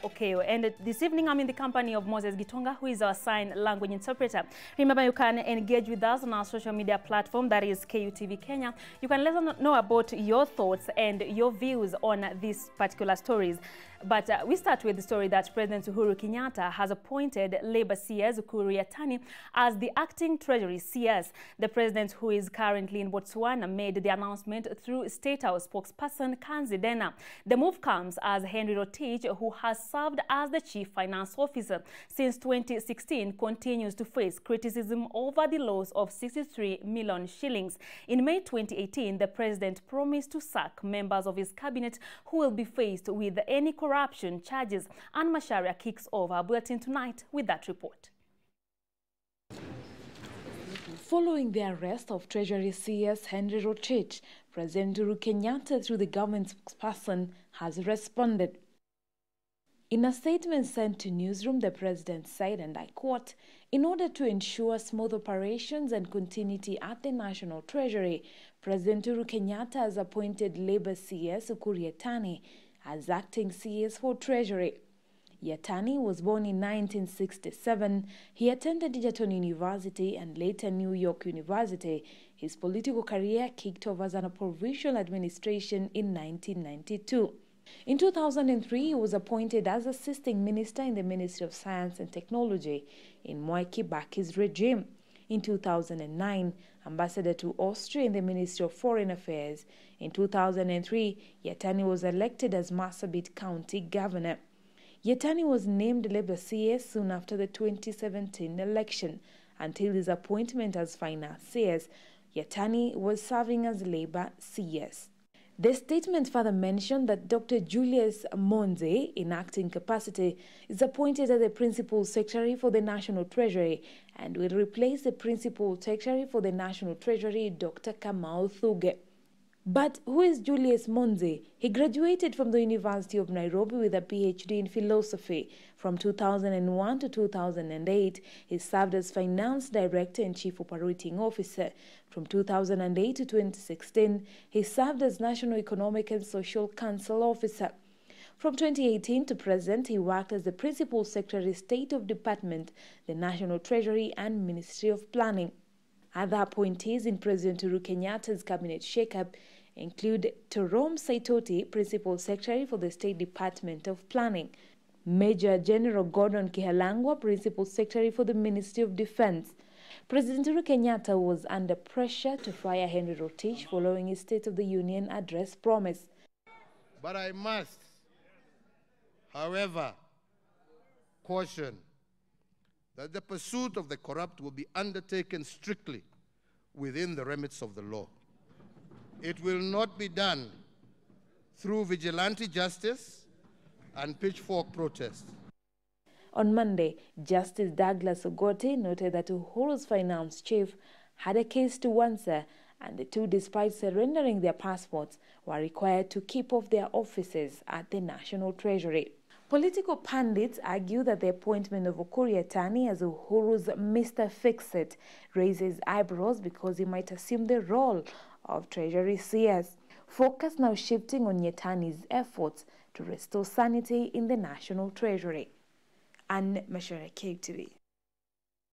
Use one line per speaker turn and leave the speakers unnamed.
Okeyo. And this evening, I'm in the company of Moses Gitonga, who is our sign language interpreter. Remember, you can engage with us on our social media platform, that is KUTV Kenya. You can let us know about your thoughts and your views on these particular stories. But we start with the story that President Uhuru Kenyatta has appointed Labour CS Ukur Yatani as the acting Treasury CS. The president, who is currently in Botswana, made the announcement through State House spokesperson Kanzi Dena. The move comes as Henry Rotich, who has served as the Chief Finance Officer since 2016, continues to face criticism over the loss of 63 million shillings. In May 2018, the president promised to sack members of his cabinet who will be faced with any corruption charges. Anne Masharia kicks off our bulletin tonight with that report.
Following the arrest of Treasury CS Henry Rotich, President Uhuru Kenyatta, through the government spokesperson, has responded. In a statement sent to Newsroom, the president said, and I quote, "In order to ensure smooth operations and continuity at the National Treasury, President Uhuru Kenyatta has appointed Labour CS Ukur Yatani as acting CS for Treasury." Yatani was born in 1967. He attended Egerton University and later New York University. His political career kicked off as an provincial administration in 1992. In 2003, he was appointed as assisting minister in the Ministry of Science and Technology in Mwai Kibaki's regime. In 2009, ambassador to Austria in the Ministry of Foreign Affairs. In 2003, Yatani was elected as Marsabit County governor. Yatani was named Labour CS soon after the 2017 election. Until his appointment as Finance CS, Yatani was serving as Labour CS. The statement further mentioned that Dr. Julius Monze, in acting capacity, is appointed as the Principal Secretary for the National Treasury and will replace the Principal Secretary for the National Treasury, Dr. Kamau Thuge. But who is Julius Monze? He graduated from the University of Nairobi with a PhD in philosophy. From 2001 to 2008, he served as Finance Director and Chief Operating Officer. From 2008 to 2016, he served as National Economic and Social Council Officer. From 2018 to present, he worked as the Principal Secretary State of Department, the National Treasury and Ministry of Planning. Other appointees in President Uhuru Kenyatta's cabinet shakeup include Torom Saitoti, Principal Secretary for the State Department of Planning; Major General Gordon Kihalangwa, Principal Secretary for the Ministry of Defense. President Uhuru Kenyatta was under pressure to fire Henry Rotich following his State of the Union address promise.
But I must, however, caution that the pursuit of the corrupt will be undertaken strictly within the remits of the law. It will not be done through vigilante justice and pitchfork protest.
On Monday, Justice Douglas Ogotti noted that Uhuru's finance chief had a case to answer, and the two, despite surrendering their passports, were required to keep off their offices at the National Treasury. Political pundits argue that the appointment of Ukur Yatani as Uhuru's Mr. Fix-It raises eyebrows because he might assume the role of Treasury CS. Focus now shifting on Yatani's efforts to restore sanity in the National Treasury. Anne Masharia, KUTV.